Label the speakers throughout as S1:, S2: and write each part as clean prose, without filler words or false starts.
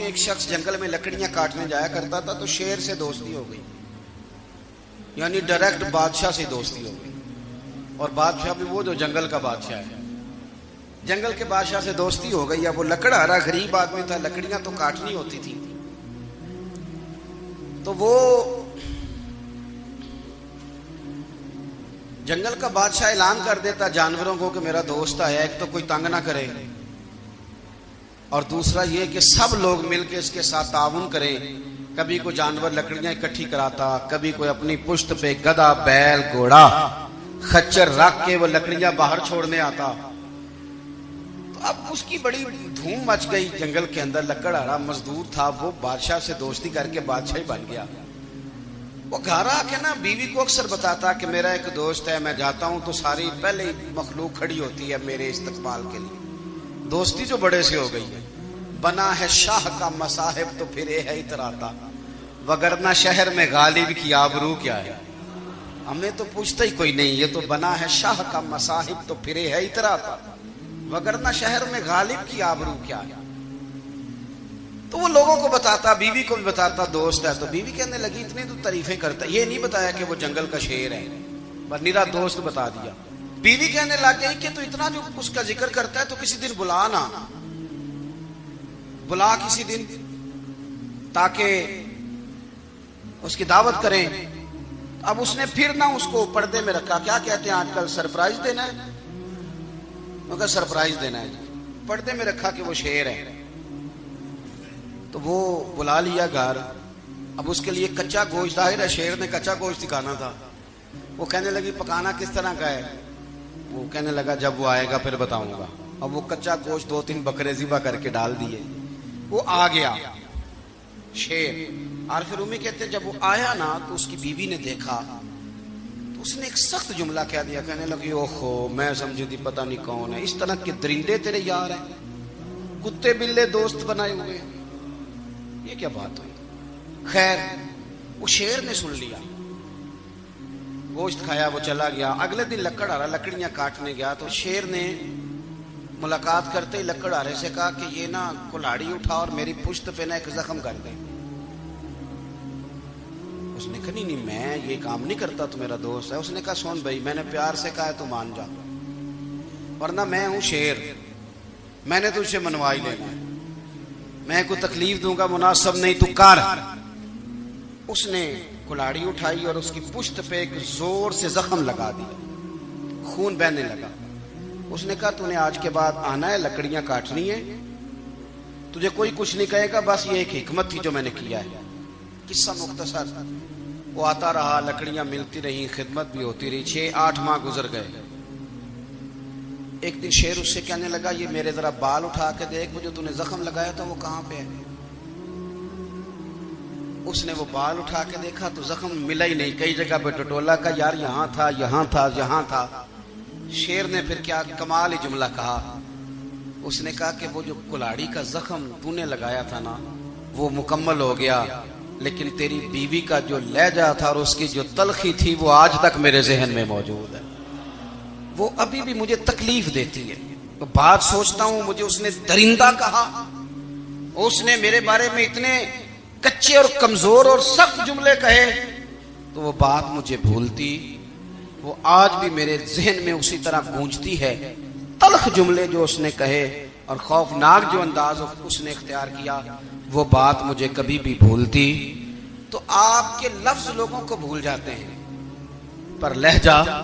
S1: فرماتے ایک شخص جنگل میں لکڑیاں کاٹنے جایا کرتا تھا تو شیر سے دوستی ہو گئی، یعنی ڈائریکٹ بادشاہ سے دوستی ہو گئی، اور بادشاہ بھی وہ جو جنگل کا بادشاہ ہے، جنگل کے بادشاہ سے دوستی ہو گئی۔ اب وہ لکڑہارا غریب آدمی تھا، لکڑیاں تو کاٹنی ہوتی تھی، تو وہ جنگل کا بادشاہ اعلان کر دیتا جانوروں کو کہ میرا دوست آیا، ایک تو کوئی تنگ نہ کرے، اور دوسرا یہ کہ سب لوگ مل کے اس کے ساتھ تعاون کریں۔ کبھی کوئی جانور لکڑیاں اکٹھی کراتا، کبھی کوئی اپنی پشت پہ گدھا، بیل، گھوڑا، خچر رکھ کے وہ لکڑیاں باہر چھوڑنے آتا۔ تو اب اس کی بڑی دھوم مچ گئی جنگل کے اندر، لکڑہارا مزدور تھا، وہ بادشاہ سے دوستی کر کے بادشاہ ہی بن گیا۔ وہ گھر آ کے نا بیوی کو اکثر بتاتا کہ میرا ایک دوست ہے، میں جاتا ہوں تو ساری پہلے ہی مخلوق کھڑی ہوتی ہے میرے استقبال کے لیے۔ دوستی جو بڑے سے ہو گئی ہے، بنا ہے شاہ کا مصاحب تو پھرے ہے اتراتا، وگرنہ شہر میں غالب کی آبرو کیا ہے۔ ہمیں تو پوچھتا ہی کوئی نہیں، یہ تو بنا ہے شاہ کا مصاحب تو پھرے ہے اتراتا، وگرنہ شہر میں غالب کی آبرو کیا ہے۔ تو وہ لوگوں کو بتاتا، بیوی کو بھی بتاتا دوست ہے، تو بیوی کہنے لگی اتنی تو تعریفیں کرتا، یہ نہیں بتایا کہ وہ جنگل کا شیر ہے، بس نیرا دوست بتا دیا۔ بیوی کہنے لگ گئی کہ تو اتنا جو اس کا ذکر کرتا ہے تو کسی دن بلا نا، بلا کسی دن تاکہ اس کی دعوت کریں۔ اب اس نے پھر نہ اس کو پردے میں رکھا، کیا کہتے ہیں آج کل سرپرائز دینا ہے، مگر سرپرائز دینا ہے، پردے میں رکھا کہ وہ شیر ہے۔ تو وہ بلا لیا گھر، اب اس کے لیے کچا گوشت، ظاہر ہے شیر نے کچا گوشت دکھانا تھا۔ وہ کہنے لگی پکانا کس طرح کا ہے؟ وہ کہنے لگا جب وہ آئے گا پھر بتاؤں گا۔ اب وہ کچا گوشت 2-3 بکرے ذبح کر کے ڈال دیے، وہ آ گیا شیر۔ عارف رومی کہتے ہیں جب وہ آیا نا تو اس کی بیوی نے دیکھا تو اس نے ایک سخت جملہ کہہ دیا، کہنے لگی اوہو میں سمجھی تھی پتہ نہیں کون ہے، اس طرح کے درندے تیرے یار ہیں، کتے بلے دوست بنائے ہوئے ہیں، یہ کیا بات ہوئی؟ خیر وہ شیر نے سن لیا، گوشت کھایا، وہ چلا گیا۔ اگلے دن لکڑہارا لکڑیاں کاٹنے گیا تو شیر نے ملاقات کرتے ہی لکڑہارے سے کہا کہ یہ نا کلاڑی اٹھا اور میری پشت پہ نا ایک زخم کر دے۔ اس نے کہا نہیں میں یہ کام نہیں کرتا، تو میرا دوست ہے۔ اس نے کہا سن بھائی میں نے پیار سے کہا ہے تو مان جا، ورنہ میں ہوں شیر، میں نے تجھ سے منوا ہی لینا ہے، میں کوئی تکلیف دوں گا مناسب نہیں، تو کر۔ اس نے کلاڑی اٹھائی اور اس کی پشت پہ ایک زور سے زخم لگا دیا، خون بہنے لگا۔ اس نے کہا تو نے آج کے بعد آنا ہے، لکڑیاں کاٹنی ہے، تجھے کوئی کچھ نہیں کہے گا، بس یہ ایک حکمت تھی جو میں نے کیا ہے۔ قصہ مختصر، وہ آتا رہا، لکڑیاں ملتی رہی، خدمت بھی ہوتی رہی، 6-8 ماہ گزر گئے۔ ایک دن شیر اس سے کہنے لگا یہ میرے ذرا بال اٹھا کے دیکھ، وہ جو تو نے زخم لگایا تھا وہ کہاں پہ ہے؟ اس نے وہ بال اٹھا کے دیکھا تو زخم ملا ہی نہیں، کئی جگہ پہ ٹٹولا کا یار یہاں تھا یہاں تھا یہاں تھا۔ شیر نے پھر کیا کمال جملہ کہا، اس نے کہا کہ وہ جو کلاڑی کا زخم تو نے لگایا تھا نا وہ مکمل ہو گیا، لیکن تیری بیوی کا جو لہجہ تھا اور اس کی جو تلخی تھی وہ آج تک میرے ذہن میں موجود ہے، وہ ابھی بھی مجھے تکلیف دیتی ہے۔ تو بات سوچتا ہوں مجھے اس نے درندہ کہا، اس نے میرے بارے میں اتنے کچے اور کمزور اور سخت جملے کہے، تو وہ بات مجھے بھولتی، وہ آج بھی میرے ذہن میں اسی طرح گونجتی ہے۔ تلخ جملے جو اس نے کہے اور خوفناک جو انداز اس نے اختیار کیا، وہ بات مجھے کبھی بھی بھولتی۔ تو آپ کے لفظ لوگوں کو بھول جاتے ہیں پر لہجہ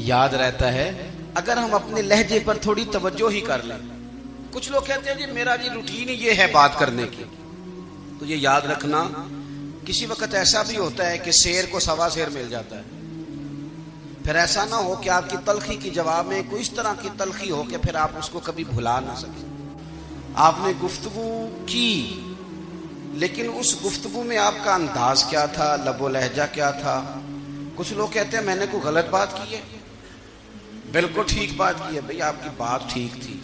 S1: یاد رہتا ہے اگر ہم اپنے لہجے پر تھوڑی توجہ ہی کر لیں۔ کچھ لوگ کہتے ہیں جی میرا جی روٹین یہ ہے بات کرنے کی، تو یہ یاد رکھنا کسی وقت ایسا بھی ہوتا ہے کہ شیر کو سوا شیر مل جاتا ہے، پھر ایسا نہ ہو کہ آپ کی تلخی کی جواب میں کوئی اس طرح کی تلخی ہو کہ پھر آپ اس کو کبھی بھلا نہ سکیں۔ آپ نے گفتگو کی لیکن اس گفتگو میں آپ کا انداز کیا تھا، لب و لہجہ کیا تھا؟ کچھ لوگ کہتے ہیں میں نے کوئی غلط بات کی ہے، بالکل ٹھیک بات کی ہے بھئی، آپ کی بات ٹھیک تھی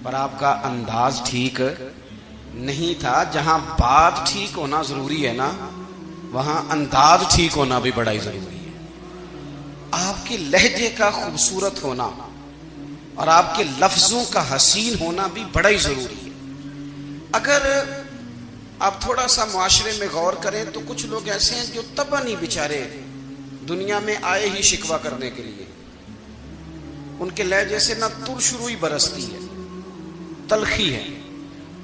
S1: پر آپ کا انداز ٹھیک نہیں تھا۔ جہاں بات ٹھیک ہونا ضروری ہے نا وہاں انداز ٹھیک ہونا بھی بڑا ہی ضروری ہے۔ آپ کے لہجے کا خوبصورت ہونا اور آپ کے لفظوں کا حسین ہونا بھی بڑا ہی ضروری ہے۔ اگر آپ تھوڑا سا معاشرے میں غور کریں تو کچھ لوگ ایسے ہیں جو تباہ نہیں بیچارے دنیا میں آئے ہی شکوہ کرنے کے لیے. ان کے لہجے سے نہ ترش روئی برستی ہے، تلخی ہے.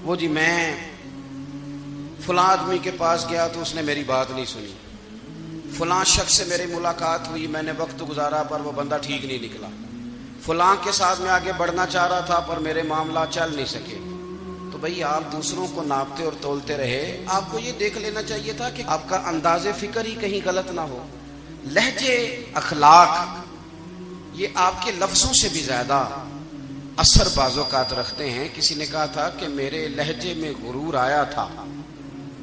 S1: وہ جی میں فلاں آدمی کے پاس گیا تو اس نے میری بات نہیں سنی، فلاں شخص سے میری ملاقات ہوئی، میں نے وقت گزارا پر وہ بندہ ٹھیک نہیں نکلا، فلاں کے ساتھ میں آگے بڑھنا چاہ رہا تھا پر میرے معاملات چل نہیں سکے. تو بھئی آپ دوسروں کو ناپتے اور تولتے رہے، آپ کو یہ دیکھ لینا چاہیے تھا کہ آپ کا انداز فکر ہی کہیں غلط نہ ہو. لہجے، اخلاق یہ آپ کے لفظوں سے بھی زیادہ اثر بعض اوقات رکھتے ہیں. کسی نے کہا تھا کہ میرے لہجے میں غرور آیا تھا،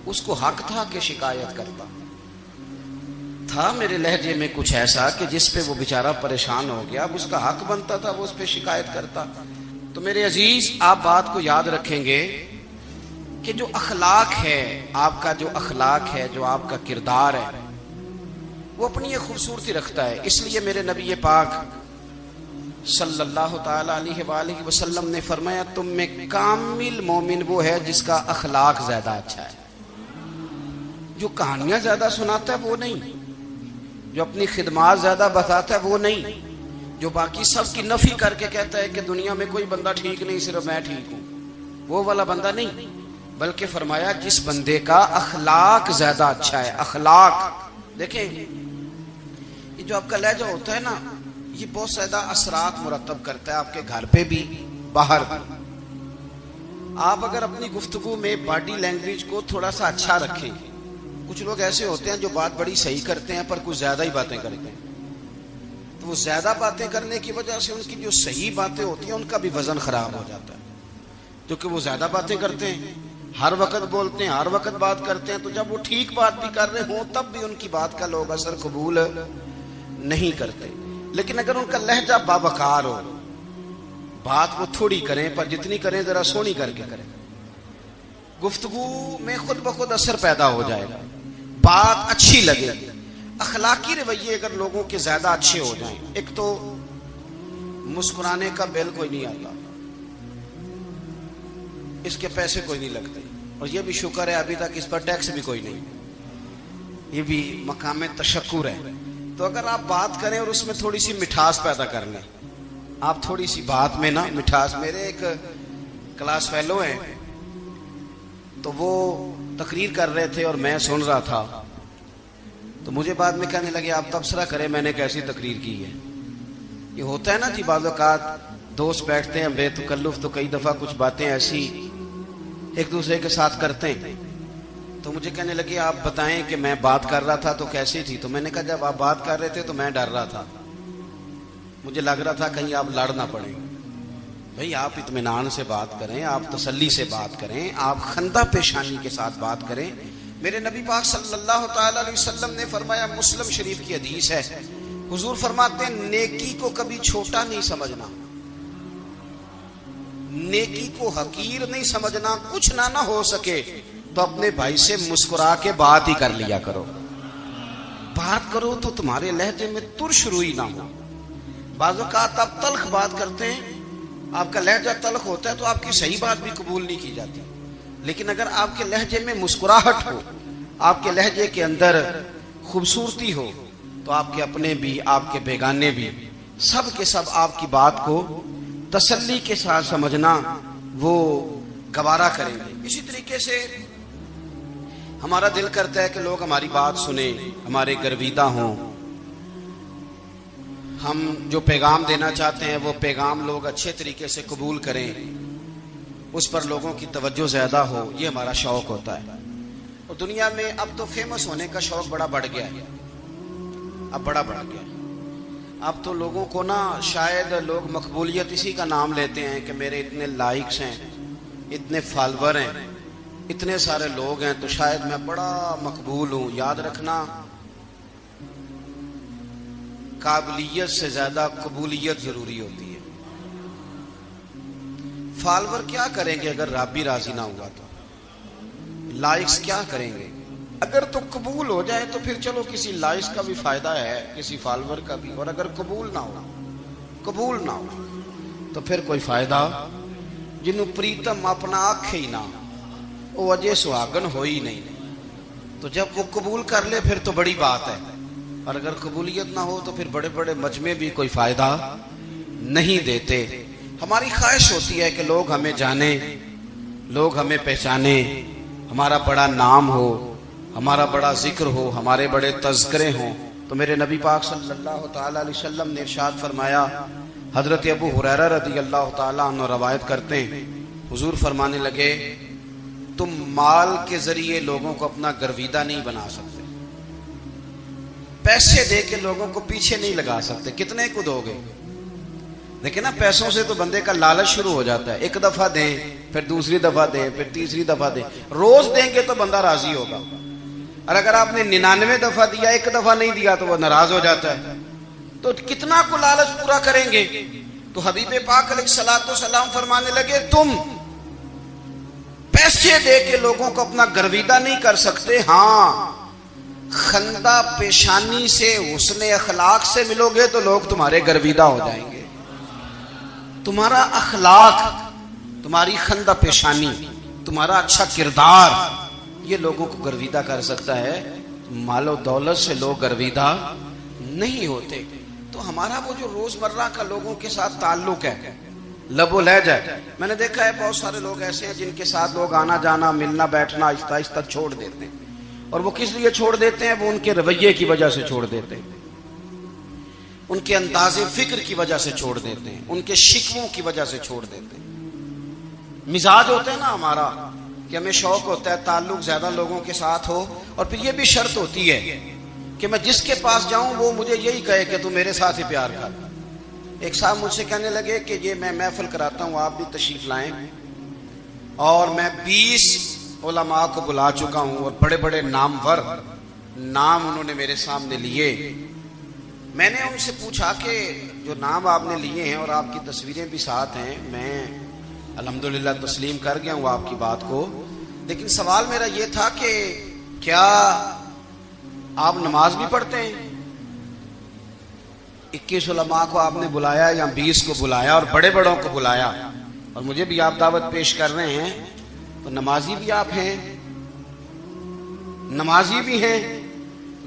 S1: اس کو حق تھا کہ شکایت کرتا تھا. میرے لہجے میں کچھ ایسا کہ جس پہ وہ بیچارہ پریشان ہو گیا، اب اس کا حق بنتا تھا وہ اس پہ شکایت کرتا. تو میرے عزیز، آپ بات کو یاد رکھیں گے کہ جو اخلاق ہے، آپ کا جو اخلاق ہے، جو آپ کا کردار ہے، وہ اپنی ایک خوبصورتی رکھتا ہے. اس لیے میرے نبی پاک صلی اللہ تعالی علیہ وآلہ وسلم نے فرمایا تم میں کامل مومن وہ ہے جس کا اخلاق زیادہ اچھا ہے. جو کہانیاں زیادہ سناتا ہے وہ نہیں، جو اپنی خدمات زیادہ بتاتا ہے وہ نہیں، جو باقی سب کی نفی کر کے کہتا ہے کہ دنیا میں کوئی بندہ ٹھیک نہیں صرف میں ٹھیک ہوں، وہ والا بندہ نہیں. بلکہ فرمایا جس بندے کا اخلاق زیادہ اچھا ہے. اخلاق دیکھیں، یہ جو آپ کا لہجہ ہوتا ہے نا، یہ بہت زیادہ اثرات مرتب کرتا ہے آپ کے گھر پہ بھی، باہر بھی. آپ اگر اپنی گفتگو میں باڈی لینگویج کو تھوڑا سا اچھا رکھیں، کچھ لوگ ایسے ہوتے ہیں جو بات بڑی صحیح کرتے ہیں پر کچھ زیادہ ہی باتیں کرتے ہیں، تو وہ زیادہ باتیں کرنے کی وجہ سے ان کی جو صحیح باتیں ہوتی ہیں ان کا بھی وزن خراب ہو جاتا ہے، کیونکہ وہ زیادہ باتیں کرتے ہیں، ہر وقت بولتے ہیں، ہر وقت بات کرتے ہیں. تو جب وہ ٹھیک بات بھی کر رہے ہوں تب بھی ان کی بات کا لوگ اثر قبول نہیں کرتے. لیکن اگر ان کا لہجہ باوقار ہو، بات وہ تھوڑی کریں پر جتنی کریں ذرا سونی کر کے کریں، گفتگو میں خود بخود اثر پیدا ہو جائے گا، بات اچھی لگے گی. اخلاقی رویے اگر لوگوں کے زیادہ اچھے ہو جائیں، ایک تو مسکرانے کا بل کوئی نہیں آتا، اس کے پیسے کوئی نہیں لگتے، اور یہ بھی شکر ہے ابھی تک اس پر ٹیکس بھی کوئی نہیں، یہ بھی مقام تشکر ہے. تو اگر آپ بات کریں اور اس میں تھوڑی سی مٹھاس پیدا کر لیں، آپ تھوڑی سی بات میں نا مٹھاس. میرے ایک کلاس فیلو ہیں، تو وہ تقریر کر رہے تھے اور میں سن رہا تھا، تو مجھے بعد میں کہنے لگے آپ تبصرہ کریں میں نے کیسی تقریر کی ہے. یہ ہوتا ہے نا جی، بعض اوقات دوست بیٹھتے ہیں بے تکلف تو کئی دفعہ کچھ باتیں ایسی ایک دوسرے کے ساتھ کرتے ہیں. تو مجھے کہنے لگے آپ بتائیں کہ میں بات کر رہا تھا تو کیسی تھی. تو میں نے کہا جب آپ بات کر رہے تھے تو میں ڈر رہا تھا، مجھے لگ رہا تھا کہیں آپ لڑ نہ پڑیں. بھئی آپ اطمینان سے بات کریں، آپ تسلی سے بات کریں، آپ خندہ پیشانی کے ساتھ بات کریں. میرے نبی پاک صلی اللہ تعالی علیہ وسلم نے فرمایا، مسلم شریف کی حدیث ہے، حضور فرماتے ہیں نیکی کو کبھی چھوٹا نہیں سمجھنا، نیکی کو حقیر نہیں سمجھنا. کچھ نہ ہو سکے تو اپنے بھائی سے مسکرا کے بات ہی کر لیا کرو. بات کرو تو تمہارے لہجے میں ترش روئی نہ ہو. بعض اوقات آپ تلخ بات کرتے ہیں، آپ کا لہجہ تلخ ہوتا ہے تو آپ کی صحیح بات بھی قبول نہیں کی جاتی. لیکن اگر آپ کے لہجے میں مسکراہٹ ہو، آپ کے لہجے کے اندر خوبصورتی ہو، تو آپ کے اپنے بھی، آپ کے بیگانے بھی، سب کے سب آپ کی بات کو تسلی کے ساتھ سمجھنا وہ گوارا کریں گے. اسی طریقے سے ہمارا دل کرتا ہے کہ لوگ ہماری بات سنیں، ہمارے گرویدہ ہوں، ہم جو پیغام دینا چاہتے ہیں وہ پیغام لوگ اچھے طریقے سے قبول کریں، اس پر لوگوں کی توجہ زیادہ ہو، یہ ہمارا شوق ہوتا ہے. اور دنیا میں اب تو فیمس ہونے کا شوق بڑا بڑھ گیا ہے، اب بڑا بڑھ گیا ہے. اب تو لوگوں کو نا شاید لوگ مقبولیت اسی کا نام لیتے ہیں کہ میرے اتنے لائکس ہیں، اتنے فالوور ہیں، اتنے سارے لوگ ہیں تو شاید میں بڑا مقبول ہوں. یاد رکھنا، قابلیت سے زیادہ قبولیت ضروری ہوتی ہے. فالوور کیا کریں گے اگر رب بھی راضی نہ ہوا تو؟ لائکس کیا کریں گے؟ اگر تو قبول ہو جائے تو پھر چلو کسی لائکس کا بھی فائدہ ہے، کسی فالوور کا بھی. اور اگر قبول نہ ہو تو پھر کوئی فائدہ. جنوں پریتم اپنا آنکھ ہی نہ، وہ وجہ سہاگن ہو ہی نہیں. تو جب وہ قبول کر لے پھر تو بڑی بات ہے, اور اگر قبولیت نہ ہو تو پھر بڑے بڑے مجمع بھی کوئی فائدہ نہیں دیتے. ہماری خواہش ہوتی ہے کہ لوگ ہمیں جانیں, لوگ ہمیں پہچانیں, ہمارا بڑا نام ہو, ہمارا بڑا ذکر ہو, ہمارے بڑے تذکرے ہوں. تو میرے نبی پاک صلی اللہ تعالی علیہ وسلم نے ارشاد فرمایا, حضرت ابو ہریرہ رضی اللہ تعالیٰ عنہ روایت کرتے ہیں, حضور فرمانے لگے تم مال کے ذریعے لوگوں کو اپنا گرویدہ نہیں بنا سکتے, پیسے دے کے لوگوں کو پیچھے نہیں لگا سکتے. کتنے کو دو گے؟ دیکھیں نا, پیسوں سے تو بندے کا لالچ شروع ہو جاتا ہے. ایک دفعہ دیں, پھر دوسری دفعہ دیں, پھر تیسری دفعہ دیں. روز دیں گے تو بندہ راضی ہوگا, اور اگر آپ نے 99 دفعہ دیا, ایک دفعہ نہیں دیا تو وہ ناراض ہو جاتا ہے. تو کتنا کو لالچ پورا کریں گے؟ تو حبیب پاک علیہ الصلوۃ والسلام فرمانے لگے تم پیسے دے کے لوگوں کو اپنا گرویدہ نہیں کر سکتے, ہاں خندہ پیشانی سے, حسن اخلاق سے ملو گے تو لوگ تمہارے گرویدہ ہو جائیں گے. تمہارا اخلاق, تمہاری خندہ پیشانی, تمہارا اچھا کردار, یہ لوگوں کو گرویدہ کر سکتا ہے. مال و دولت سے لوگ گرویدہ نہیں ہوتے. تو ہمارا وہ جو روزمرہ کا لوگوں کے ساتھ تعلق ہے, لب و لہجہ ہے, میں نے دیکھا ہے بہت سارے لوگ ایسے ہیں جن کے ساتھ لوگ آنا جانا, ملنا بیٹھنا آہستہ آہستہ چھوڑ دیتے ہیں. اور وہ کس لیے چھوڑ دیتے ہیں؟ وہ ان کے رویے کی وجہ سے چھوڑ دیتے ہیں, ان کے انداز فکر کی وجہ سے چھوڑ دیتے ہیں, ان کے شکووں کی وجہ سے چھوڑ دیتے ہیں. مزاج ہوتا ہے نا ہمارا کہ ہمیں شوق ہوتا ہے تعلق زیادہ لوگوں کے ساتھ ہو, اور پھر یہ بھی شرط ہوتی ہے کہ میں جس کے پاس جاؤں وہ مجھے یہی کہے کہ تو میرے ساتھ ہی پیار کر. ایک صاحب مجھ سے کہنے لگے کہ یہ میں محفل کراتا ہوں, آپ بھی تشریف لائیں, اور میں 20 علماء کو بلا چکا ہوں, اور بڑے بڑے نامور نام انہوں نے میرے سامنے لیے. میں نے ان سے پوچھا کہ جو نام آپ نے لیے ہیں اور آپ کی تصویریں بھی ساتھ ہیں, میں الحمدللہ تسلیم کر گیا ہوں آپ کی بات کو, لیکن سوال میرا یہ تھا کہ کیا آپ نماز بھی پڑھتے ہیں؟ 21 علماء کو آپ نے بلایا یا 20 کو بلایا اور بڑے بڑوں کو بلایا, اور مجھے بھی آپ دعوت پیش کر رہے ہیں, تو نمازی بھی آپ ہیں, نمازی بھی ہیں.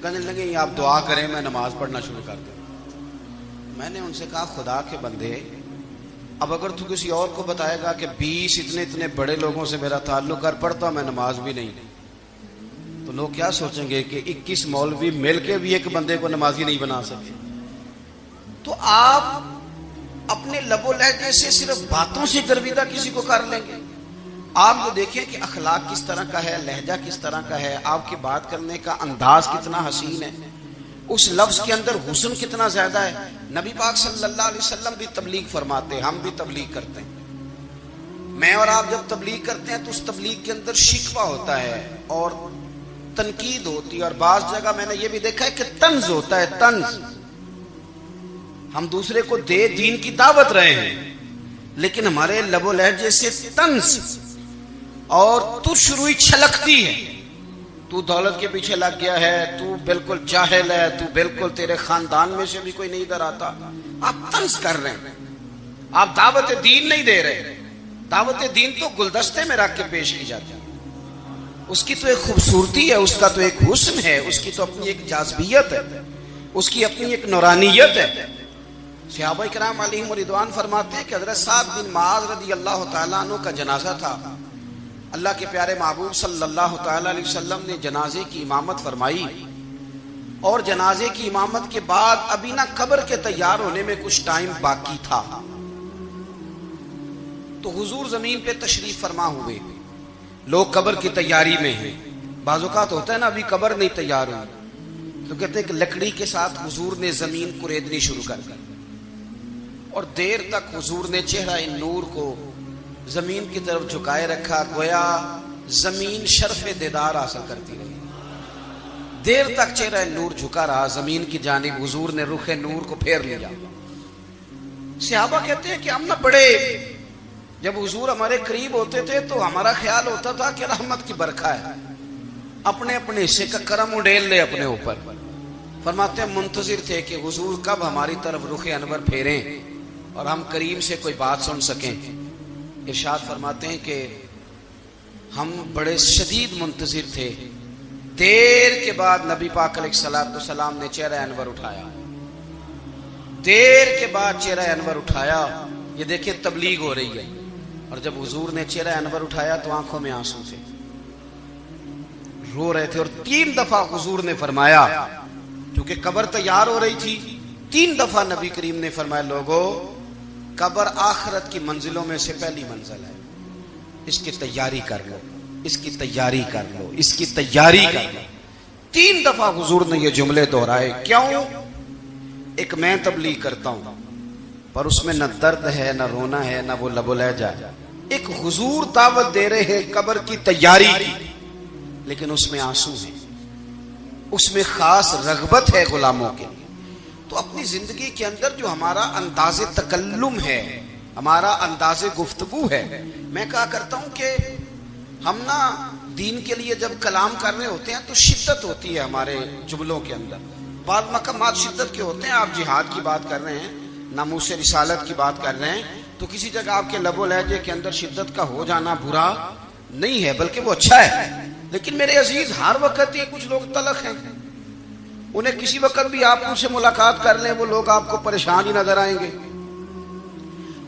S1: کہنے لگے آپ دعا کریں میں نماز پڑھنا شروع کر دوں. میں نے ان سے کہا خدا کے بندے, اب اگر تو کسی اور کو بتائے گا کہ 20 اتنے بڑے لوگوں سے میرا تعلق کر پڑتا میں نماز بھی نہیں, تو لوگ کیا سوچیں گے کہ 21 مولوی مل کے بھی ایک بندے کو نمازی نہیں بنا سکے. تو آپ اپنے لب و لہجے سے صرف باتوں سے گرویدہ کسی کو کر لیں گے؟ آپ یہ دیکھیں کہ اخلاق کس طرح کا ہے, لہجہ کس طرح کا ہے, آپ کی بات کرنے کا انداز کتنا حسین ہے, اس لفظ کے اندر حسن کتنا زیادہ ہے. نبی پاک صلی اللہ علیہ وسلم بھی تبلیغ فرماتے ہیں, ہم بھی تبلیغ کرتے ہیں. میں اور آپ جب تبلیغ کرتے ہیں تو اس تبلیغ کے اندر شکوہ ہوتا ہے اور تنقید ہوتی ہے, اور بعض جگہ میں نے یہ بھی دیکھا ہے کہ طنز ہوتا ہے, طنز. ہم دوسرے کو دے دین کی دعوت رہے ہیں, لیکن ہمارے لب و لہجے سے طنز اور تو شروعی چھلکتی ہے. تو دولت کے پیچھے لگ گیا ہے, تو بالکل جاہل ہے, تو بالکل تیرے خاندان میں سے بھی کوئی نہیں ادھر آتا. آپ طنز کر رہے ہیں, آپ دعوت دین نہیں دے رہے. دعوت دین تو گلدستے میں رکھ کے پیش کی جاتی ہے, اس کی تو ایک خوبصورتی ہے, اس کا تو ایک حسن ہے, اس کی تو اپنی ایک جاذبیت ہے, اس کی اپنی ایک نورانیت ہے. صحابہ کرام علیہم رضوان فرماتے ہیں کہ حضرت سعد بن معاذ رضی اللہ تعالیٰ عنہ کا جنازہ تھا. اللہ کے پیارے محبوب صلی اللہ تعالیٰ علیہ وسلم نے جنازے کی امامت فرمائی, اور جنازے کی امامت کے بعد ابھی نہ قبر کے تیار ہونے میں کچھ ٹائم باقی تھا, تو حضور زمین پہ تشریف فرما ہوئے. لوگ قبر کی تیاری میں ہیں, بعض اوقات ہوتا ہے نا ابھی قبر نہیں تیار ہوئی, تو کہتے ہیں کہ لکڑی کے ساتھ حضور نے زمین کریدنی شروع کر دی, اور دیر تک حضور نے چہرہ نور کو زمین کی طرف جھکائے رکھا, گویا زمین شرف دیدار حاصل کرتی رہی. دیر تک چہرہ نور جھکا رہا زمین کی جانب, حضور نے رخ نور کو پھیر لیا. صحابہ کہتے ہیں کہ ہم نہ بڑے, جب حضور ہمارے قریب ہوتے تھے تو ہمارا خیال ہوتا تھا کہ رحمت کی برکھا ہے, اپنے اپنے حصے کا کرم اڈیل لے اپنے اوپر. فرماتے ہیں منتظر تھے کہ حضور کب ہماری طرف رخ انور پھیریں اور ہم کریم سے کوئی بات سن سکیں. ارشاد فرماتے ہیں کہ ہم بڑے شدید منتظر تھے. دیر کے بعد نبی پاک علیہ الصلوۃ والسلام نے چہرہ انور اٹھایا. دیر کے بعد چہرہ انور اٹھایا. یہ دیکھیں تبلیغ ہو رہی ہے. اور جب حضور نے چہرہ انور اٹھایا تو آنکھوں میں آنسو تھے, رو رہے تھے. اور 3 دفعہ حضور نے فرمایا, کیونکہ قبر تیار ہو رہی تھی, 3 دفعہ نبی کریم نے فرمایا, لوگو قبر آخرت کی منزلوں میں سے پہلی منزل ہے, اس کی تیاری کر لو, اس کی تیاری کر لو, اس کی تیاری کر لو. 3 دفعہ حضور نے یہ جملے دہرائے. کیوں؟ ایک میں تبلیغ کرتا ہوں پر اس میں نہ درد ہے, نہ رونا ہے, نہ وہ لب و لہجہ. ایک حضور دعوت دے رہے ہیں قبر کی تیاری کی, لیکن اس میں آنسو ہے, اس میں خاص رغبت ہے غلاموں کے. تو اپنی زندگی کے اندر جو ہمارا انداز تکلم ہے, ہمارا انداز گفتگو ہے, میں کہا کرتا ہوں کہ ہم نا دین کے لیے جب کلام کر رہے ہوتے ہیں تو شدت ہوتی ہے ہمارے جملوں کے اندر. بعض مقامات شدت کے ہوتے ہیں. آپ جہاد کی بات کر رہے ہیں, ناموس رسالت کی بات کر رہے ہیں, تو کسی جگہ آپ کے لب و لہجے کے اندر شدت کا ہو جانا برا نہیں ہے, بلکہ وہ اچھا ہے. لیکن میرے عزیز, ہر وقت یہ کچھ لوگ تلخ ہیں, انہیں کسی وقت بھی آپ ان سے ملاقات کر لیں وہ لوگ آپ کو پریشان ہی نظر آئیں گے.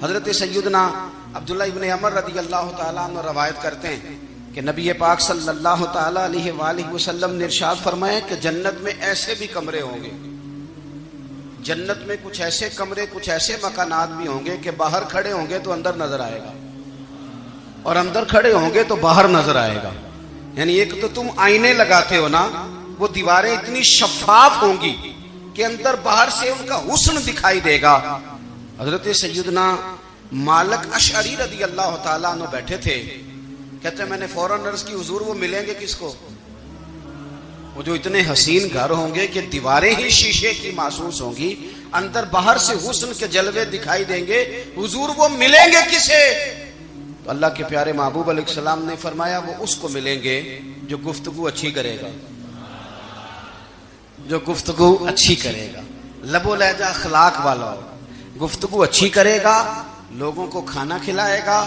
S1: حضرت سیدنا عبداللہ ابن عمر رضی اللہ تعالیٰ عنہ روایت کرتے ہیں کہ نبی پاک صلی اللہ تعالیٰ علیہ وآلہ وسلم نے ارشاد فرمایا کہ جنت میں ایسے بھی کمرے ہوں گے, جنت میں کچھ ایسے کمرے, کچھ ایسے مکانات بھی ہوں گے کہ باہر کھڑے ہوں گے تو اندر نظر آئے گا, اور اندر کھڑے ہوں گے تو باہر نظر آئے گا. یعنی ایک تو تم آئینے لگاتے ہو نا, وہ دیواریں اتنی شفاف ہوں گی کہ اندر باہر سے ان کا حسن دکھائی دے گا. حضرت سیدنا مالک اشعری رضی اللہ تعالیٰ عنہ بیٹھے تھے, کہتے ہیں میں نے فوراً عرض کی, حضور وہ ملیں گے کس کو؟ وہ جو اتنے حسین گھر ہوں گے کہ دیواریں ہی شیشے کی محسوس ہوں گی, اندر باہر سے حسن کے جلوے دکھائی دیں گے, حضور وہ ملیں گے کسے؟ تو اللہ کے پیارے محبوب علیہ السلام نے فرمایا وہ اس کو ملیں گے جو گفتگو اچھی کرے گا, جو گفتگو اچھی کرے گا, لب و لہجہ اخلاق والا ہوگا, گفتگو اچھی کرے گا, لوگوں کو کھانا کھلائے گا,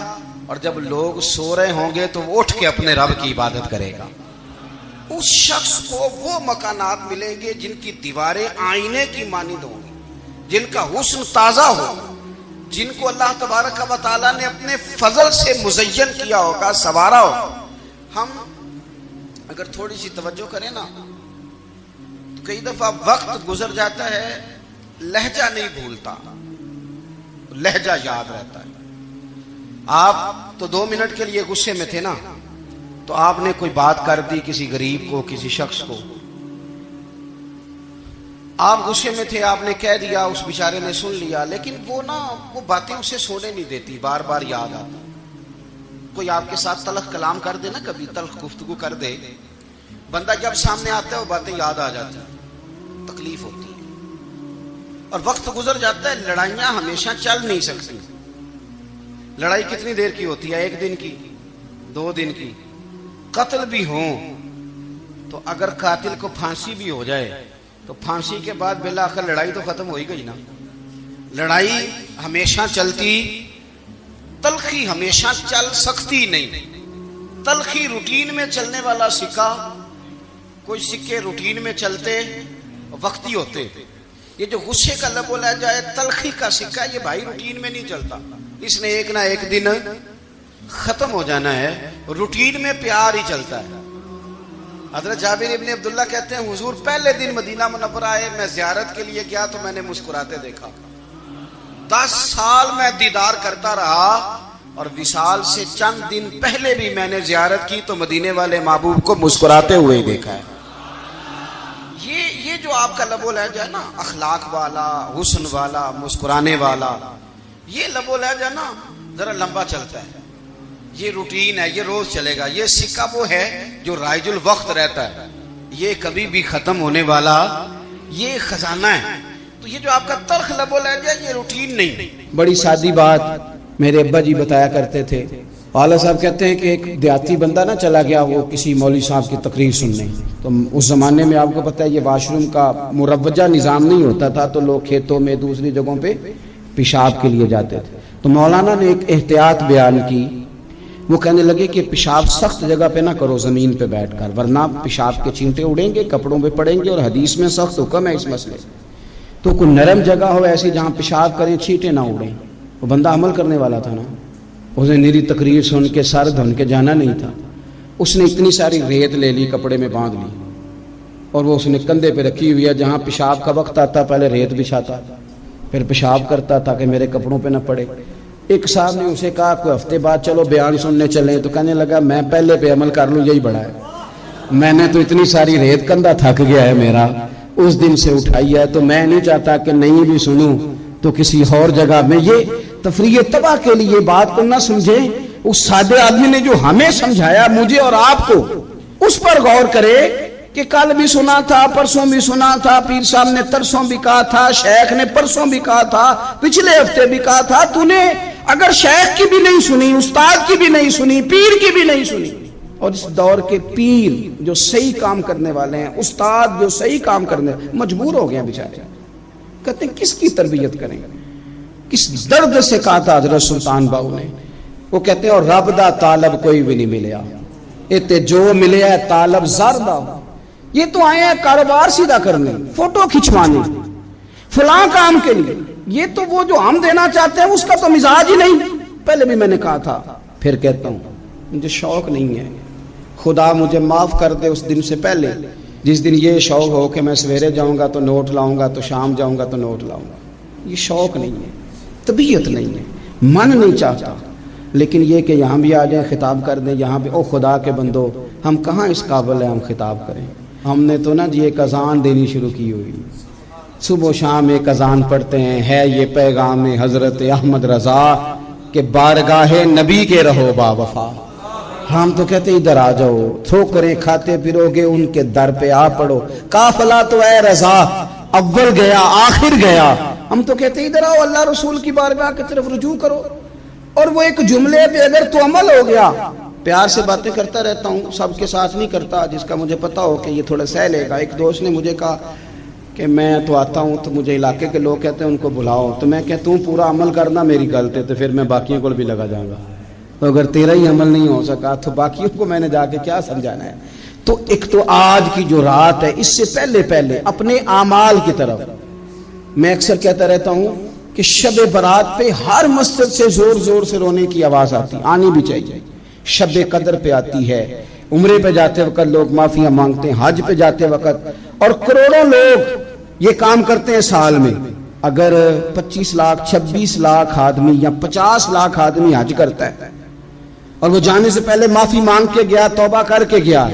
S1: اور جب لوگ سو رہے ہوں گے تو وہ اٹھ کے اپنے رب کی عبادت کرے گا. اس شخص کو وہ مکانات ملیں گے جن کی دیواریں آئینے کی مانند ہوں گی, جن کا حسن تازہ ہوگا, جن کو اللہ تبارک و تعالیٰ نے اپنے فضل سے مزین کیا ہوگا, سنوارا ہوگا. ہم اگر تھوڑی سی توجہ کریں نا تو کئی دفعہ وقت گزر جاتا ہے, لہجہ نہیں بھولتا, لہجہ یاد رہتا ہے. آپ تو 2 منٹ کے لیے غصے میں تھے نا, تو آپ نے کوئی بات کر دی کسی غریب کو, کسی شخص کو, آپ غصے میں تھے, آپ نے کہہ دیا, اس بیچارے نے سن لیا, لیکن وہ باتیں اسے سونے نہیں دیتی, بار بار یاد آتی. کوئی آپ کے ساتھ تلخ کلام کر دے نا, کبھی تلخ گفتگو کر دے, بندہ جب سامنے آتا ہے وہ باتیں یاد آ جاتی ہیں, تکلیف ہوتی ہے, اور وقت گزر جاتا ہے. لڑائیاں ہمیشہ چل نہیں سکتی. لڑائی کتنی دیر کی ہوتی ہے؟ 1 دن کی, 2 دن کی. قتل بھی ہوں تو اگر قاتل کو پھانسی بھی ہو جائے تو پھانسی کے بعد بالآخر لڑائی تو ختم ہو ہی گئی نا. لڑائی ہمیشہ چلتی, تلخی ہمیشہ چل سکتی نہیں. تلخی روٹین میں چلنے والا سکہ, کوئی سکے روٹین میں چلتے وقتی ہوتے. یہ جو غصے کا لب و لہجہ ہے, تلخی کا سکہ, یہ بھائی روٹین میں نہیں چلتا, اس نے ایک نہ ایک دن ختم ہو جانا ہے. روٹین میں پیار ہی چلتا ہے. حضرت جابر ابن عبداللہ کہتے ہیں حضور پہلے دن مدینہ منورہ آئے, میں زیارت کے لیے گیا تو میں نے مسکراتے دیکھا. 10 سال میں دیدار کرتا رہا, اور وصال سے چند دن پہلے بھی میں نے زیارت کی تو مدینے والے محبوب کو مسکراتے ہوئے دیکھا ہے. یہ جو آپ کا لب و لہجہ ہے نا, اخلاق والا, حسن والا, مسکرانے والا, یہ لب و لہجہ نا ذرا لمبا چلتا ہے. یہ روٹین ہے, یہ روز چلے گا. یہ سکہ وہ ہے جو رائج الوقت رہتا ہے, یہ کبھی بھی ختم ہونے والا یہ خزانہ ہے. تو یہ جو آپ کا تلخ لب و لہجہ ہے, یہ روٹین نہیں.
S2: بڑی سادی بات میرے ابا جی بتایا کرتے تھے. والد صاحب کہتے ہیں کہ ایک دیہاتی بندہ نہ چلا گیا وہ کسی مولوی صاحب کی تقریر سننے. تو اس زمانے میں آپ کو پتہ ہے یہ واش روم کا مروجہ نظام نہیں ہوتا تھا, تو لوگ کھیتوں میں دوسری جگہوں پہ پیشاب کے لیے جاتے تھے. تو مولانا نے ایک احتیاط بیان کی, وہ کہنے لگے کہ پیشاب سخت جگہ پہ نہ کرو زمین پہ بیٹھ کر، ورنہ پیشاب کے چینٹے اڑیں گے، کپڑوں پہ پڑیں گے، اور حدیث میں سخت حکم ہے اس مسئلے۔ تو کوئی نرم جگہ ہو ایسی جہاں پیشاب کریں چینٹے نہ اڑیں۔ وہ بندہ عمل کرنے والا تھا نا، اس نے میری تقریر سن کے سر دھن کے جانا نہیں تھا، اس نے اتنی ساری ریت لے لی، کپڑے میں باندھ لی، اور وہ اس نے کندھے پہ رکھی ہوئی ہے، جہاں پیشاب کا وقت آتا پہلے ریت بچھاتا، پھر پیشاب کرتا تاکہ میرے کپڑوں پہ نہ پڑے۔ ایک صاحب نے اسے کہا کوئی ہفتے بعد چلو بیان سننے چلیں، تو کہنے لگا میں پہلے پہ عمل کر لوں، یہی بڑا ہے، میں نے تو اتنی ساری ریت، کندھا تھک گیا ہے میرا، اس دن سے اٹھائی ہے، تو میں نہیں چاہتا کہ نہیں بھی سنوں تو کسی اور جگہ میں۔ یہ تفریح تباہ کے لیے بات کو نہ سمجھیں، اس سادے آدمی نے جو ہمیں سمجھایا مجھے اور آپ کو، اس پر غور کرے کہ کل بھی سنا تھا، پرسوں بھی سنا تھا، پیر صاحب نے ترسوں بھی کہا تھا، شیخ نے پرسوں بھی کہا تھا، پچھلے ہفتے بھی کہا تھا، تو نے اگر شیخ کی بھی نہیں سنی، استاد کی بھی نہیں سنی، پیر کی بھی نہیں سنی، اور اس دور کے پیر جو صحیح کام کرنے والے ہیں، استاد جو صحیح کام کرنے مجبور ہو گئے ہیں بیچارے، کہتے ہیں کس کی تربیت کریں، کس درد سے کہا تھا حضرت سلطان باؤ نے، وہ کہتے ہیں اور رب دا طالب کوئی بھی نہیں ملیا، اتے جو ملے ہے طالب زردہ، یہ تو آئے ہیں کاروبار سیدھا کرنے، فوٹو کھچوانے، فلاں کام کے لیے، یہ تو وہ جو ہم دینا چاہتے ہیں اس کا تو مزاج ہی نہیں۔ پہلے بھی میں نے کہا تھا، پھر کہتا ہوں، مجھے شوق نہیں ہے، خدا مجھے معاف کر دے اس دن سے پہلے جس دن یہ شوق ہو کہ میں سویرے جاؤں گا تو نوٹ لاؤں گا، تو شام جاؤں گا تو نوٹ لاؤں گا، یہ شوق نہیں ہے، طبیعت نہیں ہے، من نہیں چاہتا، لیکن یہ کہ یہاں بھی آ جائیں خطاب کر دیں، یہاں بھی او خدا کے بندو، ہم کہاں اس قابل ہیں ہم خطاب کریں، ہم نے تو نا جی ایک اذان دینی شروع کی ہوئی، صبح و شام ایک اذان پڑھتے ہیں، ہے یہ پیغام حضرت احمد رضا کہ بارگاہ نبی کے رہو با وفا، ہم تو کہتے ہیں ادھر آ جاؤ، ٹھوکریں کھاتے پھرو گے ان کے در پہ آ پڑو، قافلہ تو اے رضا اول گیا آخر گیا، ہم تو کہتے ہیں ادھر آؤ اللہ رسول کی بارگاہ کی طرف رجوع کرو، اور وہ ایک جملے پہ اگر تو عمل ہو گیا، پیار سے باتیں کرتا رہتا ہوں، سب کے ساتھ نہیں کرتا، جس کا مجھے پتا ہو کہ یہ تھوڑا سہ لے گا۔ ایک دوست نے مجھے کہا کہ میں تو آتا ہوں تو مجھے علاقے کے لوگ کہتے ہیں ان کو بلاؤ، تو میں کہتا ہوں پورا عمل کرنا میری غلط ہے، تو پھر میں باقیوں کو بھی لگا جاؤں گا، تو اگر تیرا ہی عمل نہیں ہو سکا تو باقیوں کو میں نے جا کے کیا سمجھانا ہے۔ تو ایک تو آج کی جو رات ہے، اس سے پہلے اپنے اعمال کی طرف، میں اکثر کہتا رہتا ہوں کہ شب برات پہ ہر مسجد سے زور زور سے رونے کی آواز آنی بھی چاہیے، شب قدر پہ آتی ہے، عمرے پہ جاتے وقت لوگ معافیاں مانگتے ہیں، حج پہ جاتے وقت، اور کروڑوں لوگ یہ کام کرتے ہیں سال میں، اگر 25 لاکھ 26 لاکھ آدمی یا 50 لاکھ آدمی حج کرتا ہے اور وہ جانے سے پہلے معافی مانگ کے گیا، توبہ کر کے گیا،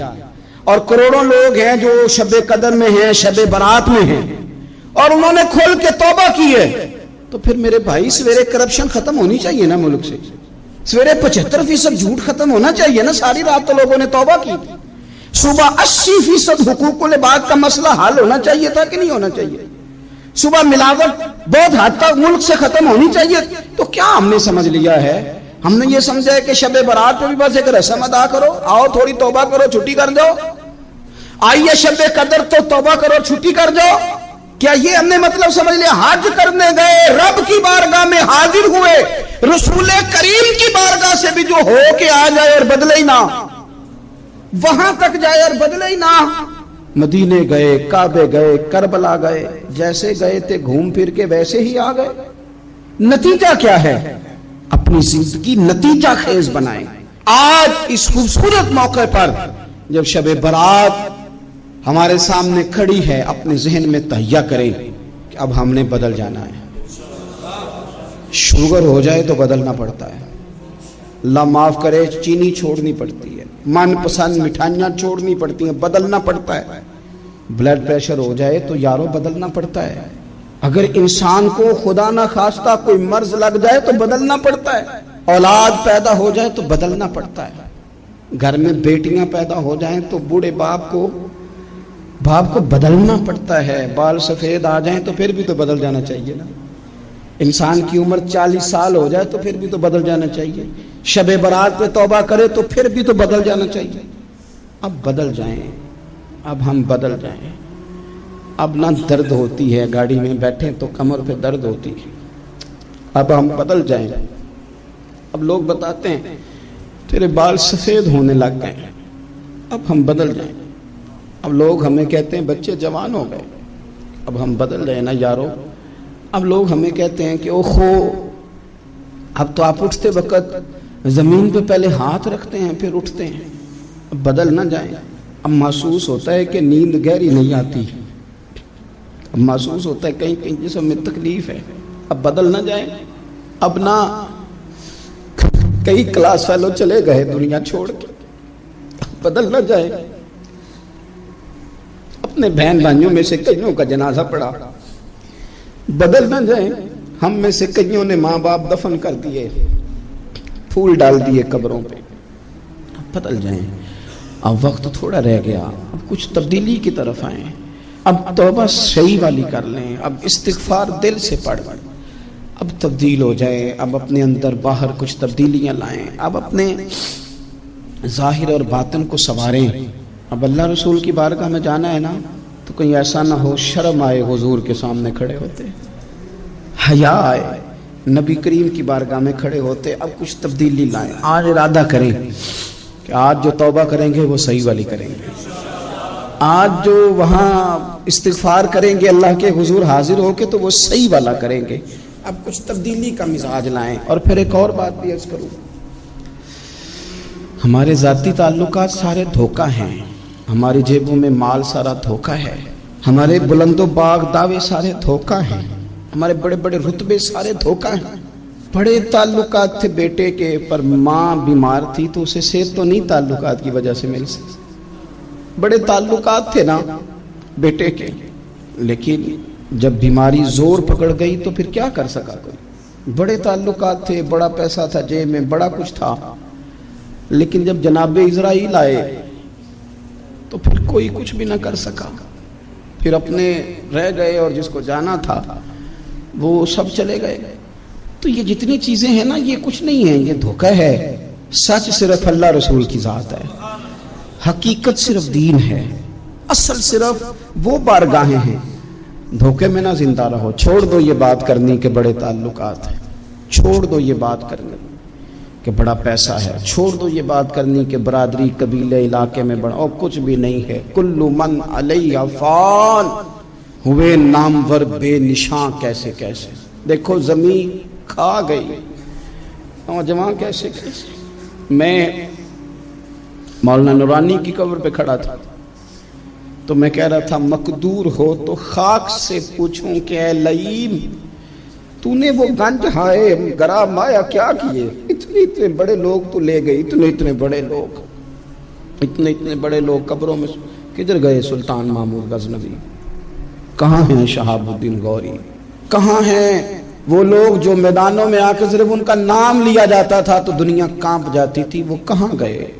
S2: اور کروڑوں لوگ ہیں جو شب قدر میں ہیں، شب برات میں ہیں، اور انہوں نے کھل کے توبہ کی ہے، تو پھر میرے بھائی سویرے کرپشن ختم ہونی چاہیے نا ملک سے، سویرے 75% جھوٹ ختم ہونا چاہیے نا، ساری رات تو لوگوں نے توبہ کی، صبح 80% حقوق العباد کا مسئلہ حل ہونا چاہیے تھا کہ نہیں ہونا چاہیے، صبح ملاوٹ بہت حد تک ملک سے ختم ہونی چاہیے، تو کیا ہم نے سمجھ لیا ہے؟ ہم نے یہ سمجھا ہے کہ شب برات پہ بھی بس ایک رسم ادا کرو، آؤ تھوڑی توبہ کرو چھٹی کر جاؤ، آئیے شب قدر تو توبہ کرو چھٹی کر جاؤ، کیا یہ ہم نے مطلب سمجھ لیا؟ حج کرنے گئے، رب کی بارگاہ میں حاضر ہوئے، رسول کریم کی بارگاہ سے بھی جو ہو کے آ جائے اور بدلے ہی نہ، وہاں تک جائے اور بدلے ہی نہ، مدینے گئے، کعبے گئے، کربلا گئے، جیسے گئے تھے گھوم پھر کے ویسے ہی آ گئے۔ نتیجہ کیا ہے؟ اپنی زندگی نتیجہ خیز بنائیں۔ آج اس خوبصورت موقع پر جب شب برات ہمارے سامنے کھڑی ہے، اپنے ذہن میں تہیہ کریں کہ اب ہم نے بدل جانا ہے۔ شوگر ہو جائے تو بدلنا پڑتا ہے، اللہ معاف کرے، چینی چھوڑنی پڑتی ہے، من پسند مٹھائیاں چھوڑنی پڑتی ہیں، بدلنا پڑتا ہے۔ بلڈ پریشر ہو جائے تو یارو بدلنا پڑتا ہے۔ اگر انسان کو خدا نہ خواستہ کوئی مرض لگ جائے تو بدلنا پڑتا ہے۔ اولاد پیدا ہو جائے تو بدلنا پڑتا ہے۔ گھر میں بیٹیاں پیدا ہو جائیں تو بوڑھے باپ کو بدلنا پڑتا ہے۔ بال سفید آ جائیں تو پھر بھی تو بدل جانا چاہیے نا۔ انسان کی عمر 40 سال ہو جائے تو پھر بھی تو بدل جانا چاہیے۔ شب برات پہ توبہ کرے تو پھر بھی تو بدل جانا چاہیے۔ اب بدل جائیں، اب ہم بدل جائیں۔ اب نہ درد ہوتی ہے، گاڑی میں بیٹھیں تو کمر پہ درد ہوتی ہے، اب ہم بدل جائیں۔ اب لوگ بتاتے ہیں تیرے بال سفید ہونے لگ گئے، اب ہم بدل جائیں۔ اب لوگ ہمیں کہتے ہیں بچے جوان ہو گئے، اب ہم بدل رہے نا یارو۔ اب لوگ ہمیں کہتے ہیں کہ اوہو اب تو آپ اٹھتے وقت زمین پہ پہلے ہاتھ رکھتے ہیں پھر اٹھتے ہیں، اب بدل نہ جائیں۔ اب محسوس ہوتا ہے کہ نیند گہری نہیں آتی، اب محسوس ہوتا ہے کہیں کہیں جسم میں تکلیف ہے، اب بدل نہ جائیں۔ اب نہ کئی کلاس فیلو چلے گئے دنیا چھوڑ کے، بدل نہ جائیں۔ اپنے بہن بھائیوں میں سے کئیوں کا جنازہ پڑا، بدل نہ جائیں۔ ہم میں سے کئیوں نے ماں باپ دفن کر دیے، پھول ڈال دیے قبروں پہ، بدل جائیں۔ اب وقت تھوڑا رہ گیا، اب کچھ تبدیلی کی طرف آئیں، اب توبہ صحیح والی کر لیں، اب استغفار دل سے پڑھ، اب تبدیل ہو جائیں، اب اپنے اندر باہر کچھ تبدیلیاں لائیں، اب اپنے ظاہر اور باطن کو سنواریں۔ اب اللہ رسول کی بارگاہ میں جانا ہے نا تو کہیں ایسا نہ ہو شرم آئے حضور کے سامنے کھڑے ہوتے، حیا آئے نبی کریم کی بارگاہ میں کھڑے ہوتے۔ اب کچھ تبدیلی لائیں، آج ارادہ کریں کہ آج جو توبہ کریں گے وہ صحیح والی کریں گے، آج جو وہاں استغفار کریں گے اللہ کے حضور حاضر ہو کے تو وہ صحیح والا کریں گے۔ اب کچھ تبدیلی کا مزاج لائیں۔ اور پھر ایک اور بات بھی عرض کروں، ہمارے ذاتی تعلقات سارے دھوکہ ہیں، ہماری جیبوں میں مال سارا دھوکہ ہے، ہمارے بلند و باغ دعوے سارے دھوکہ ہیں، ہمارے بڑے بڑے رتبے سارے دھوکہ ہیں۔ بڑے تعلقات تھے بیٹے کے، پر ماں بیمار تھی تو اسے صحت تو نہیں تعلقات کی وجہ سے مل سکتی۔ بڑے تعلقات تھے نا بیٹے کے، لیکن جب بیماری زور پکڑ گئی تو پھر کیا کر سکا کوئی؟ بڑے تعلقات تھے، بڑا پیسہ تھا جیب میں، بڑا کچھ تھا، لیکن جب جناب اسرائیل آئے تو پھر کوئی کچھ بھی نہ کر سکا، پھر اپنے رہ گئے اور جس کو جانا تھا وہ سب چلے گئے۔ تو یہ جتنی چیزیں ہیں نا یہ کچھ نہیں ہیں، یہ دھوکہ ہے۔ سچ صرف اللہ رسول کی ذات ہے، حقیقت صرف دین ہے، اصل صرف وہ بارگاہیں ہیں۔ دھوکے میں نہ زندہ رہو، چھوڑ دو یہ بات کرنی کہ بڑے تعلقات ہیں، چھوڑ دو یہ بات کرنی کہ بڑا پیسہ ہے، چھوڑ دو یہ بات کرنی کہ برادری قبیلے علاقے میں بڑا، اور کچھ بھی نہیں ہے۔ کل من علیہ فان، ہوئے نامور بے نشاں کیسے کیسے، دیکھو زمین کھا گئی نوجوان کیسے کیسے۔ میں مولانا نورانی کی قبر پہ کھڑا تھا تو میں کہہ رہا تھا مقدور ہو تو خاک سے پوچھوں کہ اے لئیم تو نے وہ گنج ہائے گرا مایا کیا کیے؟ اتنے بڑے لوگ تو لے گئی، اتنے بڑے لوگ، اتنے بڑے لوگ قبروں میں کدھر گئے؟ سلطان محمود غزنوی کہاں ہیں؟ شہاب الدین غوری کہاں ہیں؟ وہ لوگ جو میدانوں میں آ کے صرف ان کا نام لیا جاتا تھا تو دنیا کانپ جاتی تھی، وہ کہاں گئے؟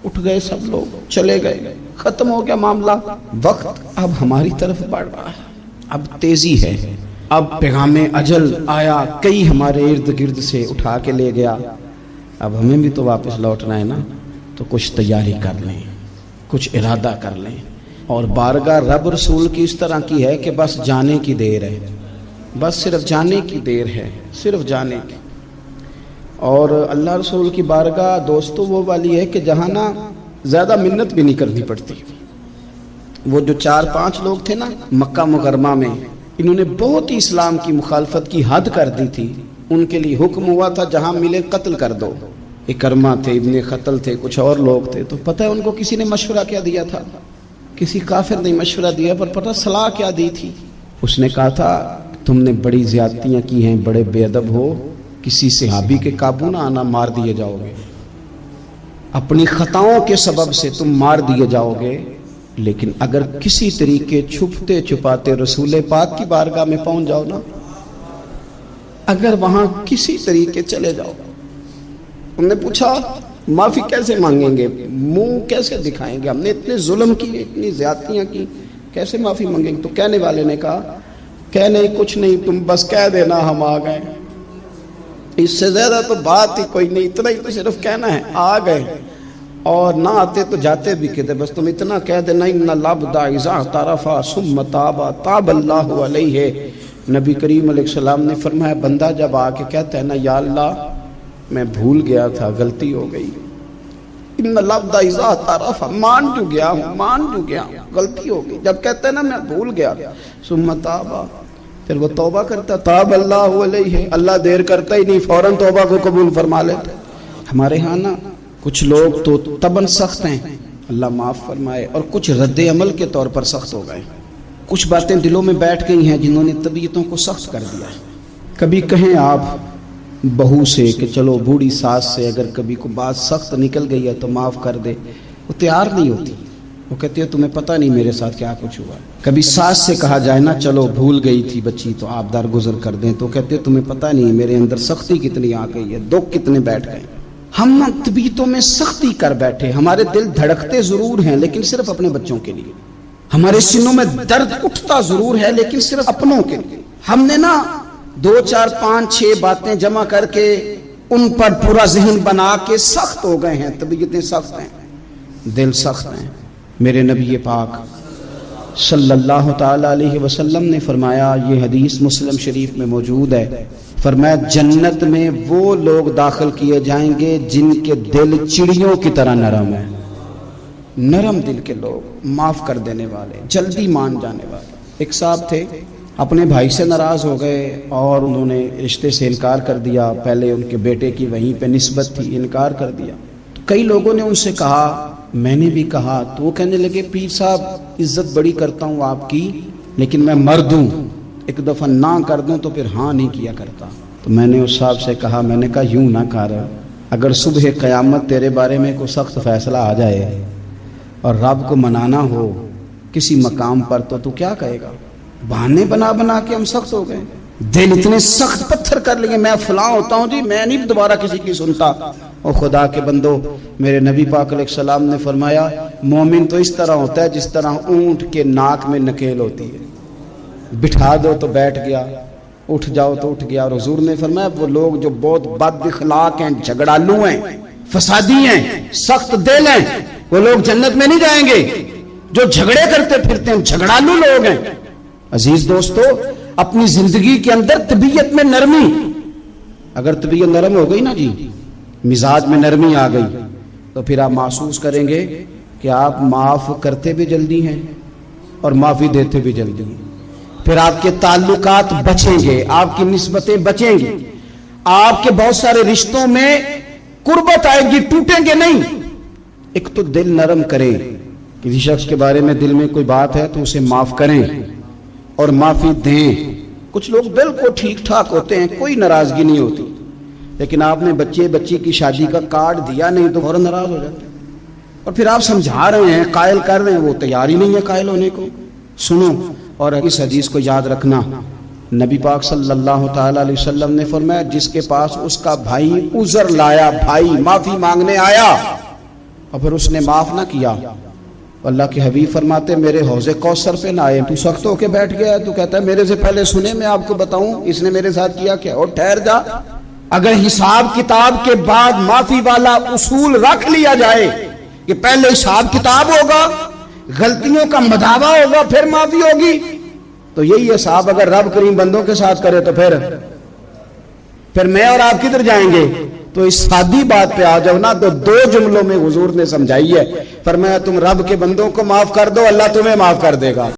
S2: اٹھ گئے سب لوگ، چلے گئے، ختم ہو گیا معاملہ۔ وقت اب ہماری طرف بڑھ رہا ہے، اب تیزی ہے، اب پیغام اجل آیا، کئی ہمارے ارد گرد سے اٹھا کے لے گیا، اب ہمیں بھی تو واپس لوٹنا ہے نا، تو کچھ تیاری کر لیں، کچھ ارادہ کر لیں۔ اور بارگاہ رب رسول کی اس طرح کی ہے کہ بس جانے کی دیر ہے، بس صرف جانے کی دیر ہے، صرف جانے کی۔ اور اللہ رسول کی بارگاہ دوستو وہ والی ہے کہ جہاں نا زیادہ منت بھی نہیں کرنی پڑتی۔ وہ جو 4-5 لوگ تھے نا مکہ مکرمہ میں، انہوں نے بہت ہی اسلام کی مخالفت کی حد کر دی تھی، ان کے لیے حکم ہوا تھا جہاں ملے قتل کر دو۔ اکرمہ تھے، ابن خطل تھے، کچھ اور لوگ تھے، تو پتہ ہے ان کو کسی نے مشورہ کیا دیا تھا؟ کسی کافر نے مشورہ دیا، پر پتہ صلاح کیا دی تھی؟ اس نے کہا تھا تم نے بڑی زیادتیاں کی ہیں، بڑے بے ادب ہو، کسی صحابی کے قابو نہ آنا، مار دیے جاؤ گے، اپنی خطاؤں کے سبب سے تم مار دیے جاؤ گے، لیکن اگر کسی طریقے چھپتے چھپاتے رسول پاک کی بارگاہ میں پہنچ جاؤ نا، اگر وہاں کسی طریقے چلے جاؤ۔ ہم نے پوچھا معافی کیسے مانگیں گے، منہ کیسے دکھائیں گے، ہم نے اتنے ظلم کیے، اتنی زیادتیاں کی، کیسے معافی مانگیں گے؟ تو کہنے والے نے کہا کہ نہیں کچھ نہیں، تم بس کہہ دینا ہم آ گئے، اس سے زیادہ تو بات ہی کوئی نہیں، اتنا ہی تو صرف کہنا ہے آ گئے، اور نہ آتے تو جاتے بھی کہتے، بس تم اتنا کہہ دینا ان العبد اذا اعترف ثم تاب تاب اللہ علیہ۔ نبی کریم علیہ السلام نے فرمایا بندہ جب آ کے کہتا ہے نا یا اللہ میں بھول گیا تھا، غلطی ہو گئی، ان لفظ اذا طرف مان جو گیا ہوں غلطی ہو گئی. جب کہتا ہے نا میں بھول گیا, ثم تابا, پھر وہ توبہ کرتا, تاب اللہ علیہ, اللہ دیر کرتا ہی نہیں, فوراً توبہ کو قبول فرما لیتا. ہمارے ہاں نا کچھ لوگ تو تباً سخت ہیں, اللہ معاف فرمائے, اور کچھ رد عمل کے طور پر سخت ہو گئے. کچھ باتیں دلوں میں بیٹھ گئی ہیں جنہوں نے طبیعتوں کو سخت کر دیا ہے. کبھی کہیں آپ بہو سے کہ چلو بوڑھی ساس سے اگر کبھی کوئی بات سخت نکل گئی ہے تو معاف کر دے, وہ تیار نہیں ہوتی. وہ کہتی ہے تمہیں پتہ نہیں میرے ساتھ کیا کچھ ہوا. کبھی ساس سے کہا جائے نا چلو بھول گئی تھی بچی تو آپ درگزر کر دیں, تو کہتے ہیں تمہیں پتہ نہیں میرے اندر سختی کتنی آ گئی ہے, دکھ کتنے بیٹھ گئے. ہم نا طبیعتوں میں سختی کر بیٹھے. ہمارے دل دھڑکتے ضرور ہیں لیکن صرف اپنے بچوں کے لیے. ہمارے سینوں میں درد اٹھتا ضرور ہے لیکن صرف اپنوں کے لیے. ہم نے نا 2 4 5 6 باتیں جمع کر کے ان پر پورا ذہن بنا کے سخت ہو گئے ہیں. طبیعتیں سخت ہیں, دل سخت ہیں. میرے نبی پاک صلی اللہ تعالی علیہ وسلم نے فرمایا, یہ حدیث مسلم شریف میں موجود ہے, فرمایا جنت میں وہ لوگ داخل کیے جائیں گے جن کے دل چڑیوں کی طرح نرم ہیں. نرم دل کے لوگ, معاف کر دینے والے, جلدی مان جانے والے. ایک صاحب تھے اپنے بھائی سے ناراض ہو گئے اور انہوں نے رشتے سے انکار کر دیا. پہلے ان کے بیٹے کی وہیں پہ نسبت تھی, انکار کر دیا. تو کئی لوگوں نے ان سے کہا, میں نے بھی کہا, تو وہ کہنے لگے پیر صاحب عزت بڑی کرتا ہوں آپ کی لیکن میں مرد ہوں, ایک دفعہ نہ کر دوں تو پھر ہاں نہیں کیا کرتا. تو میں نے اس صاحب سے کہا, میں نے کہا یوں نہ کر, اگر صبح قیامت تیرے بارے میں کوئی سخت فیصلہ آ جائے اور رب کو منانا ہو کسی مقام پر تو کیا کہے گا؟ بہانے بنا بنا کے ہم سخت ہو گئے, دل اتنے سخت پتھر کر لیے, میں فلاں ہوتا ہوں جی, میں نہیں دوبارہ کسی کی سنتا. اور خدا کے بندو, میرے نبی پاک علیہ السلام نے فرمایا مومن تو اس طرح ہوتا ہے جس طرح اونٹ کے ناک میں نکیل ہوتی ہے, بٹھا دو تو بیٹھ گیا, اٹھ جاؤ تو اٹھ گیا. اور حضور نے فرمایا وہ لوگ جو بہت بد اخلاق ہیں, جھگڑالو ہیں, فسادی ہیں, سخت دل ہیں, وہ لوگ جنت میں نہیں جائیں گے. جو جھگڑے کرتے پھرتے ہیں جھگڑالو لوگ ہیں. عزیز دوستو, اپنی زندگی کے اندر طبیعت میں نرمی, اگر طبیعت نرم ہو گئی نا جی, مزاج میں نرمی آ گئی, تو پھر آپ محسوس کریں گے کہ آپ معاف کرتے بھی جلدی ہیں اور معافی دیتے بھی جلدی ہیں. پھر آپ کے تعلقات بچیں گے, آپ کی نسبتیں بچیں گی, آپ کے بہت سارے رشتوں میں قربت آئے گی, ٹوٹیں گے نہیں. ایک تو دل نرم کریں, کسی شخص کے بارے میں دل میں کوئی بات ہے تو اسے معاف کریں اور معافی دیں. کچھ لوگ بالکل ٹھیک ٹھاک ہوتے ہیں, کوئی ناراضگی نہیں ہوتی, لیکن آپ نے بچی کی شادی کا کارڈ دیا نہیں تو فوراً ناراض ہو جاتے ہیں. اور پھر آپ سمجھا رہے ہیں, قائل کر رہے ہیں, وہ تیار ہی نہیں ہے قائل ہونے کو. سنو, اور اس حدیث کو یاد رکھنا, نبی پاک صلی اللہ تعالی علیہ وسلم نے فرمایا جس کے پاس اس کا بھائی عذر لایا, بھائی معافی مانگنے آیا اور پھر اس نے معاف نہ کیا, اللہ کے حبیب فرماتے میرے حوض کوثر پہ نہ آئے. تو سخت ہو کے بیٹھ گیا ہے, تو کہتا ہے میرے سے پہلے سنے, میں آپ کو بتاؤں اس نے میرے ساتھ کیا کیا. اور ٹھہر جا, اگر حساب کتاب کے بعد معافی والا اصول رکھ لیا جائے کہ پہلے حساب کتاب ہوگا, غلطیوں کا مداوع ہوگا, پھر معافی ہوگی, تو یہی حساب اگر رب کریم بندوں کے ساتھ کرے تو پھر میں اور آپ کدھر جائیں گے. تو اس سادی بات پہ آ جاؤ نا, تو 2 جملوں میں حضور نے سمجھائی ہے, فرمایا تم رب کے بندوں کو معاف کر دو, اللہ تمہیں معاف کر دے گا.